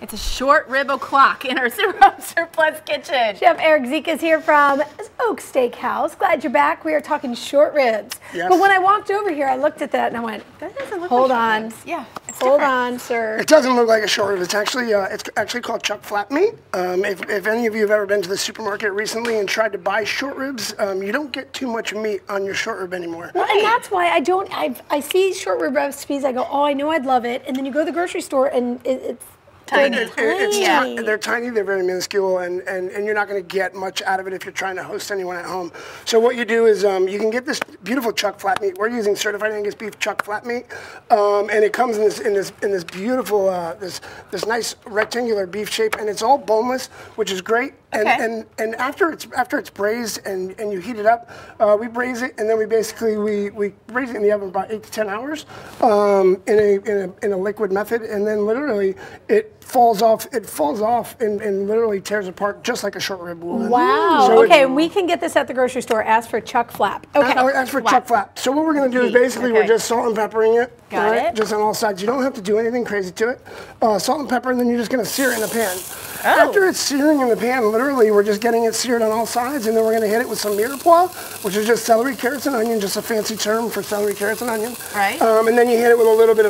It's a short rib o'clock in our surplus kitchen. Chef Erik Zizka is here from Oak Steakhouse. Glad you're back. We are talking short ribs. Yes. But when I walked over here, I looked at that and I went, That doesn't look hold like on. ribs. Yeah, it's Hold different. on, sir. It doesn't look like a short rib. It's actually called chuck flap meat. If any of you have ever been to the supermarket recently and tried to buy short ribs, you don't get too much meat on your short rib anymore. Well, and that's why I see short rib recipes, I go, oh, I know I'd love it. And then you go to the grocery store and it's Tiny. They're tiny, they're very minuscule, and you're not going to get much out of it if you're trying to host anyone at home. So what you do is you can get this beautiful chuck flat meat. We're using certified Angus beef chuck flat meat, and it comes in this beautiful this nice rectangular beef shape, and it's all boneless, which is great. And after it's braised and you heat it up, we braise it, and then we braise it in the oven about 8 to 10 hours in a liquid method, and then literally it falls off and literally tears apart just like a short rib would. wow. So Okay, we can get this at the grocery store. Ask for chuck flap. Okay. Ask for chuck flap. So what we're going to do is basically we're just salt and peppering it. Got it. Just on all sides. You don't have to do anything crazy to it. Salt and pepper, and then you're just going to sear it in the pan. Oh. After it's searing in the pan, literally we're just getting it seared on all sides, and then we're going to hit it with some mirepoix, which is just celery, carrots, and onion, just a fancy term for celery, carrots, and onion. Right. And then you hit it with a little bit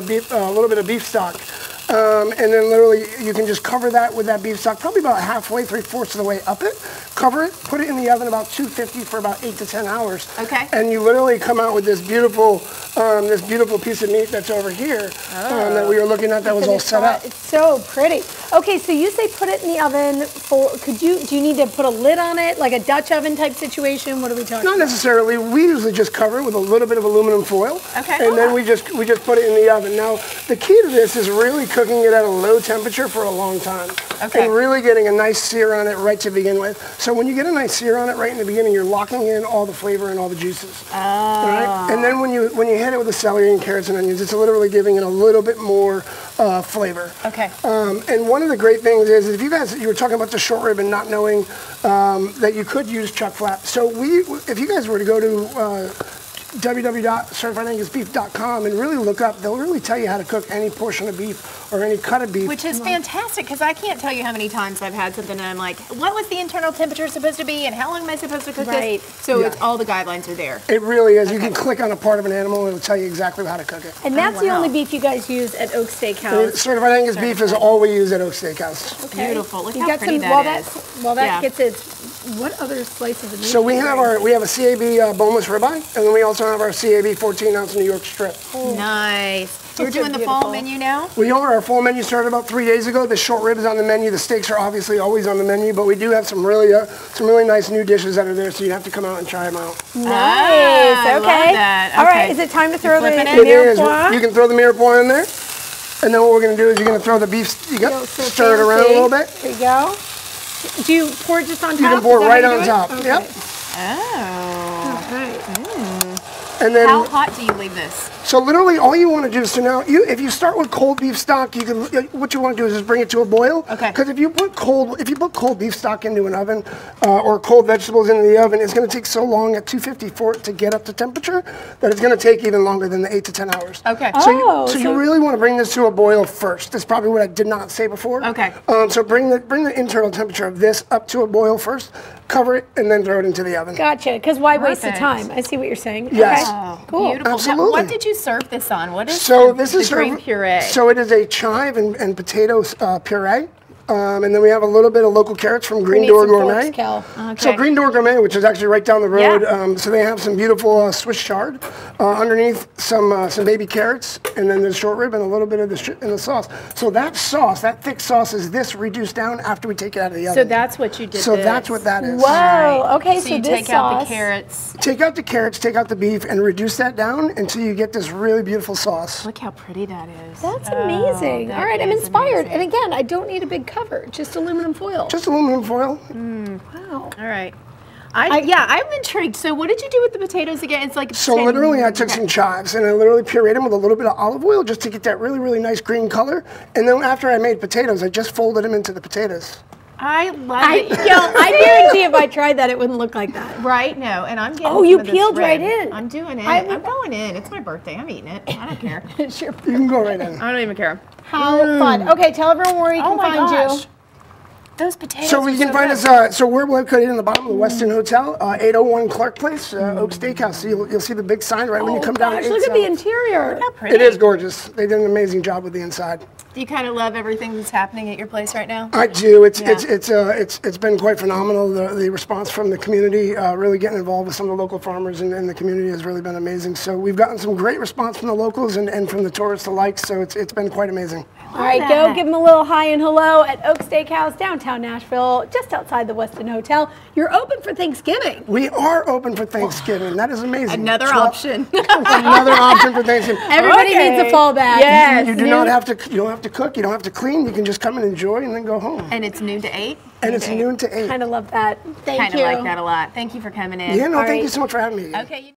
of beef stock. And then literally you can just cover that with that beef stock, probably about halfway, 3/4 of the way up it. Cover it, put it in the oven about 250 for about 8 to 10 hours. Okay. And you literally come out with this beautiful piece of meat that's over here that we were looking at that was all set up. It's so pretty. Okay, so you say put it in the oven for, do you need to put a lid on it, like a Dutch oven type situation? What are we talking Not about? necessarily. We usually just cover it with a little bit of aluminum foil. Okay. And then we just put it in the oven. Now, the key to this is really cooking it at a low temperature for a long time. Okay. And really getting a nice sear on it right to begin with. So when you get a nice sear on it right in the beginning, you're locking in all the flavor and all the juices. Oh. All right? And then when you hit it with the celery and carrots and onions, it's literally giving it a little bit more flavor. Okay. And one of the great things is if you were talking about the short rib and not knowing that you could use chuck flap. So if you guys were to go to www.certifiedangusbeef.com and really look up, they'll really tell you how to cook any portion of beef or any cut of beef. Which is fantastic, because I can't tell you how many times I've had something and I'm like, what was the internal temperature supposed to be and how long am I supposed to cook this? So it's, all the guidelines are there. It really is. You can click on a part of an animal and it'll tell you exactly how to cook it. And that's the only beef you guys use at Oak Steakhouse. Certified Angus beef is all we use at Oak Steakhouse. Okay. Beautiful. Look You how got pretty some, that is. While that gets its, what other slices of meat? So we have a CAB boneless ribeye, and then we also have our CAB 14-ounce New York strip. Nice. You're Those are doing the fall beautiful. menu now? We are. Our full menu started about 3 days ago. The short rib is on the menu. The steaks are obviously always on the menu, but we do have some really nice new dishes that are there, so you have to come out and try them out. Nice. I Okay. love that. All right. Okay. Is it time to throw the flipping it? It is. mirepoix? You can throw the mirepoix in there, and then what we're going to do is you're going to throw the beef. Stir it around a little bit. There you go. Do you pour it just on top? You can pour Is it that right how you on do it? top. Okay. Yep. Oh. Okay. And then How hot do you leave this? So literally all you want to do, so now if you start with cold beef stock, you can, what you want to do is just bring it to a boil. Okay. Because if you put cold beef stock into an oven or cold vegetables into the oven, it's going to take so long at 250 for it to get up to temperature that it's going to take even longer than the 8 to 10 hours. Okay. So you really want to bring this to a boil first. That's probably what I did not say before. Okay. So bring the internal temperature of this up to a boil first, cover it, and then throw it into the oven. Gotcha. Because why waste the Perfect. time? I see what you're saying. Yes. Okay. Oh, Cool. beautiful. Absolutely. Now, what did you serve this on? What is the green puree? So it is a chive and potato puree. And then we have a little bit of local carrots from Green Door Gourmet. So Green Door Gourmet, which is actually right down the road, so they have some beautiful Swiss chard. Underneath some baby carrots, and then the short rib and a little bit of the sauce. So that sauce, that thick sauce, is this reduced down after we take it out of the oven. So that's what you did. So that's what that is. Whoa. Right. Okay. So you this take out sauce. the carrots. Take out the carrots, take out the beef, and reduce that down until you get this really beautiful sauce. Look how pretty that is. That's amazing. that All right, I'm is inspired. amazing. And again, I don't need a big cover, just aluminum foil. Just aluminum foil. Wow. All right. I'm intrigued. So what did you do with the potatoes again? It's like So literally I took some chives and I literally pureed them with a little bit of olive oil just to get that really, really nice green color. And then after I made potatoes, I just folded them into the potatoes. I love it. I guarantee if I tried that, it wouldn't look like that. Right? No, and I'm getting Oh, you peeled right in. I'm doing it. I'm going in. It's my birthday. I'm eating it. I don't care. Sure. You can go right in. I don't even care. How fun. Okay, tell everyone where you can find you. Those potatoes. So you can find us. So we're located in the bottom of the Westin Hotel, 801 Clark Place, Oak Steakhouse. So you'll see the big sign right when you come down. Gosh, look at the interior. Look how pretty. It is gorgeous. They did an amazing job with the inside. Do you kind of love everything that's happening at your place right now? I do. It's been quite phenomenal. The response from the community, really getting involved with some of the local farmers and the community has really been amazing. So we've gotten some great response from the locals and from the tourists alike. So it's been quite amazing. All right, go give them a little hi and hello at Oak Steakhouse, downtown Nashville, just outside the Westin Hotel. You're open for Thanksgiving. We are open for Thanksgiving. That is amazing. Another option. Another option for Thanksgiving. Everybody needs a fallback. Yes. You do not have to. You don't have to cook. You don't have to clean. You can just come and enjoy and then go home. And it's noon to 8. And it's noon to 8. Kind of love that. Thank you. Kind of like that a lot. Thank you for coming in. Yeah, no, All thank you right. so much for having me. Okay.